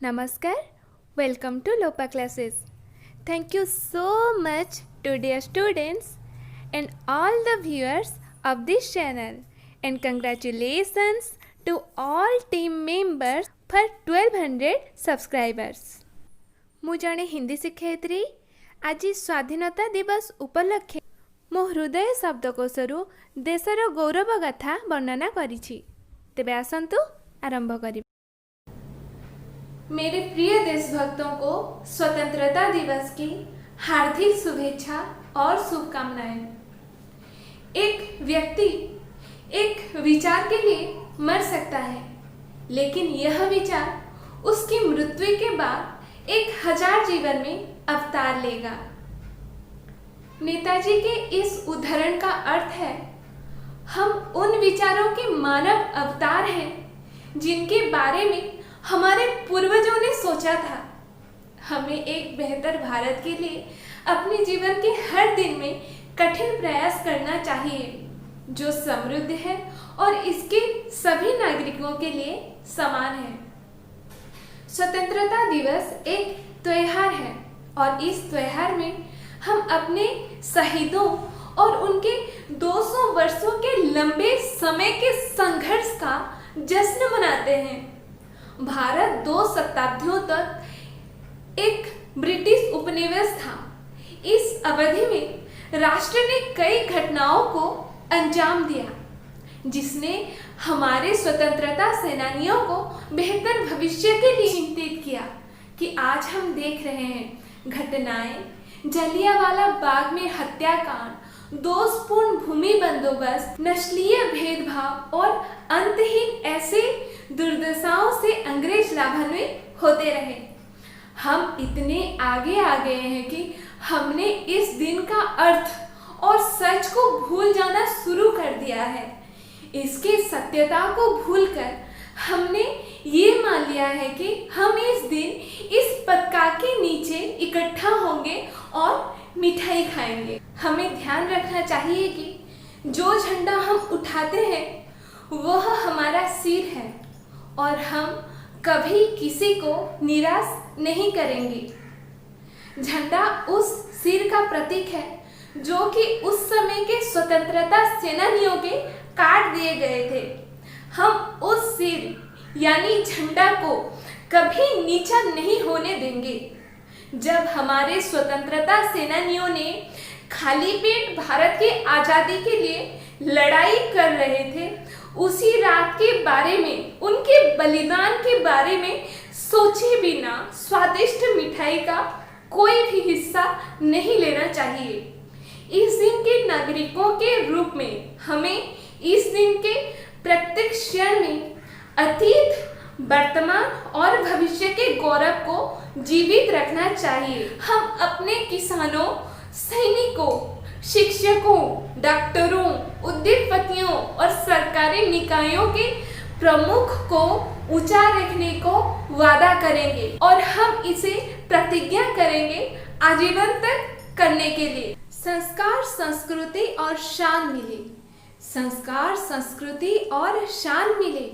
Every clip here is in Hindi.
Namaskar, welcome to Lopa classes. Thank you so much to dear students and all the viewers of this channel, and congratulations to all team members for 1200 subscribers. ମୁଁ ଜଣେ ହିନ୍ଦୀ ଶିକ୍ଷୟିତ୍ରୀ। ଆଜି ସ୍ୱାଧୀନତା ଦିବସ ଉପଲକ୍ଷେ ମୋ ହୃଦୟ ଶବ୍ଦକୋଷରୁ ଦେଶର ଗୌରବ ଗାଥା ବର୍ଣ୍ଣନା କରିଛି। ତେବେ ଆସନ୍ତୁ ଆରମ୍ଭ କରିବା। मेरे प्रिय देशभक्तों को स्वतंत्रता दिवस की हार्दिक शुभेच्छा और शुभकामनाएं। एक व्यक्ति एक विचार के लिए मर सकता है, लेकिन यह विचार उसकी मृत्यु के बाद 1000 जीवन में अवतार लेगा। नेताजी के इस उदाहरण का अर्थ है, हम उन विचारों के मानव अवतार हैं जिनके बारे में हमारे पूर्वजों ने सोचा था। हमें एक बेहतर भारत के लिए अपने जीवन के हर दिन में कठिन प्रयास करना चाहिए, जो समृद्ध है और इसके सभी नागरिकों के लिए समान है। स्वतंत्रता दिवस एक त्योहार है और इस त्योहार में हम अपने शहीदों और उनके 200 वर्षों के लंबे समय के संघर्ष का जश्न मनाते हैं। भारत 2 शताब्दियों तक एक ब्रिटिश उपनिवेश था। इस अवधि में राष्ट्र ने कई घटनाओं को अंजाम दिया, जिसने हमारे स्वतंत्रता सेनानियों को बेहतर भविष्य के लिए चिंतित किया। कि आज हम देख रहे हैं घटनाएं, जलियांवाला बाग में हत्याकांड, दोषपूर्ण भूमि बंदोबस्त, नस्लीय भेदभाव और अंतहीन ऐसे दुर्दशाओं से अंग्रेज लाभान्वित होते रहे। हम इतने आगे आ गए हैं कि हमने इस दिन का अर्थ और सच को भूल जाना शुरू कर दिया है। इसके सत्यता को भूलकर हमने ये मान लिया है कि हम इस दिन इस पताका के नीचे इकट्ठा होंगे और मिठाई खाएंगे। हमें ध्यान रखना चाहिए कि जो झंडा हम उठाते हैं वह हमारा सिर है और हम कभी किसी को निराश नहीं करेंगे। झंडा उस सिर का प्रतीक है जो कि उस समय के स्वतंत्रता सेनानियों के काट दिए गए थे। हम उस सिर यानी झंडा को कभी नीचा नहीं होने देंगे। जब हमारे स्वतंत्रता सेनानियों ने खाली पेट भारत की आज़ादी के लिए लड़ाई कर रहे थे, उसी रात के बारे में, उनके बलिदान के बारे में सोचे बिना स्वादिष्ट मिठाई का कोई भी हिस्सा नहीं लेना चाहिए। इस दिन के नागरिकों के रूप में हमें इस दिन के प्रत्येक क्षण में अतीत, वर्तमान और भविष्य के गौरव को जीवित रखना चाहिए। हम अपने किसानों, सैनिकों, शिक्षकों, डॉक्टरों, उद्योगपतियों और सरकारी निकायों के प्रमुख को ऊंचा रखने को वादा करेंगे और हम इसे प्रतिज्ञा करेंगे आजीवन तक करने के लिए। संस्कार, संस्कृति और शान मिले। संस्कार, संस्कृति और शान मिले,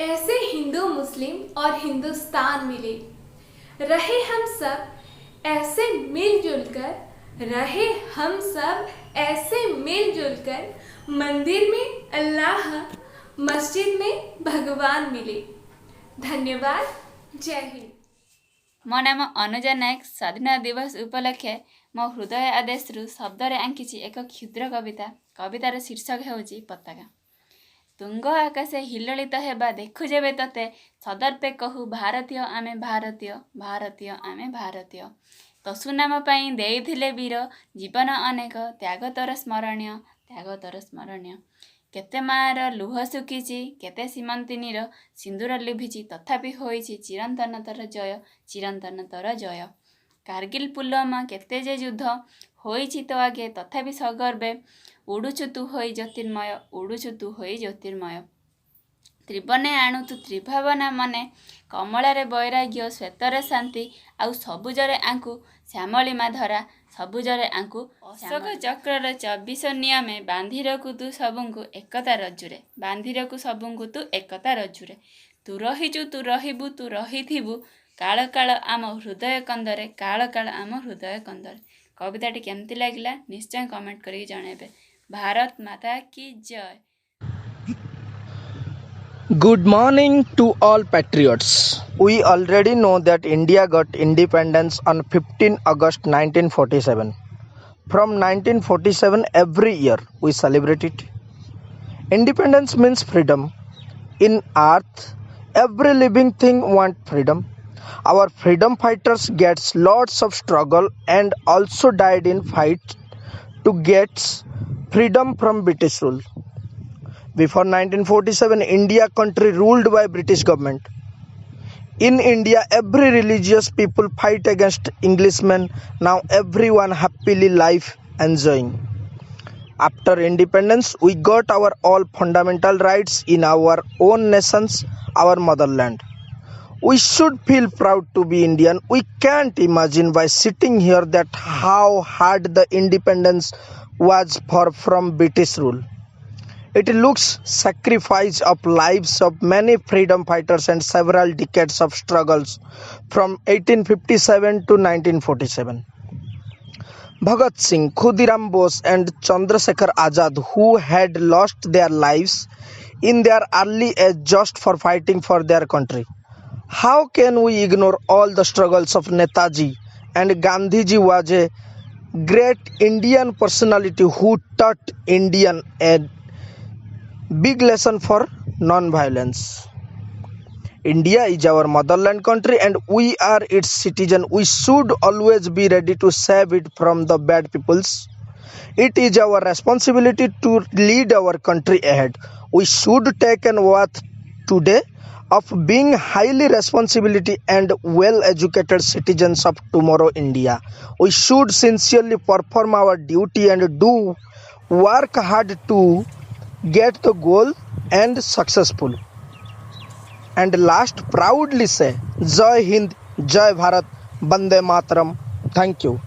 ऐसे हिंदू, मुस्लिम और हिंदुस्तान मिले। रहे हम सब ऐसे मिलजुल कर, रहे हम सब ऐसे मिलजुल कर, मंदिर में अल्लाह, मस्जिद में भगवान मिले। धन्यवाद। जय हिंद। मो नाम अनुजा नायक। स्वाधीनता दिवस उपलक्षे मो हृदय आदेशरू शब्दरे आंकिछि एक क्षुद्र कविता। कवितार शीर्षक हेउछि पताका। तुंग आकाशे हिललित हेबा देखु जेबे तते, सदर्पे कहू भारतीय आमे भारतीय, भारतीय आमे भारतीय। तो सुनाम पाई देइथिले वीर, जीवन अनेक त्याग तोर स्मरणीय, त्याग तोर स्मरणीय। केते मार लुह सुखिछि, केते सीमंतिनीर सिंदूर लिभिछि, तथापि होइछि चिरंतन तोर जय, चिरंतन तोर जय। कारगिल पुलवामा केते जे युद्ध होइछि तो आगे, तथापि सगर्वे उड़ुछु तू होई ज्योतिर्मय, उड़ुछु तू होई ज्योतिर्मय। त्रिबने आणु तू त्रिभावना मने, कमलारे वैराग्य, श्वेतरे शांति, आउ सबुजरे आंकु श्यामलिमा धरा, सबुजरे आंकु अशोक चक्रर 24 नियमे, बांधी रखु तू सबुंकु एकता रज्जुरे, बांधी रखु सबुंकु तू एकता रज्जुरे। ତୁ ରହିଛୁ ତୁ ରହିବୁ ତୁ ରହିଥିବୁ କାଳ କାଳ ଆମ ହୃଦୟ କନ୍ଦରେ କାଳ କାଳ ଆମ ହୃଦୟ କନ୍ଦରେ। କବିତାଟି କେମିତି ଲାଗିଲା ନିଶ୍ଚୟ କମେଣ୍ଟ କରିକି ଜଣାଇବେ। ଭାରତ ମାତା କି ଜୟ। Good morning to all patriots. We already know that India got independence on 15 August 1947. From 1947 every year we celebrate it. Independence means freedom. In earth, every living thing wants freedom. Our freedom fighters gets lots of struggle and also died in fight to get freedom from British rule. Before 1947, India country ruled by British government. In India, every religious people fight against Englishmen. Now everyone happily life enjoying. After independence, we got our all fundamental rights in our own nations, our motherland. We should feel proud to be Indian. We can't imagine by sitting here that how hard the independence was from British rule. It looks sacrifice of lives of many freedom fighters and several decades of struggles from 1857 to 1947. Bhagat Singh, Khudiram Bose and Chandrasekhar Azad, who had lost their lives in their early age just for fighting for their country. How can we ignore all the struggles of Netaji? And Gandhiji was a great Indian personality who taught Indian a big lesson for non-violence. India is our motherland country and we are its citizen. We should always be ready to save it from the bad peoples. It is our responsibility to lead our country ahead. We should take an oath today of being highly responsibility and well-educated citizens of tomorrow India. We should sincerely perform our duty and do work hard to get the goal and successful. And last, proudly say Jai Hind, Jai Bharat, Bande Mataram. Thank you.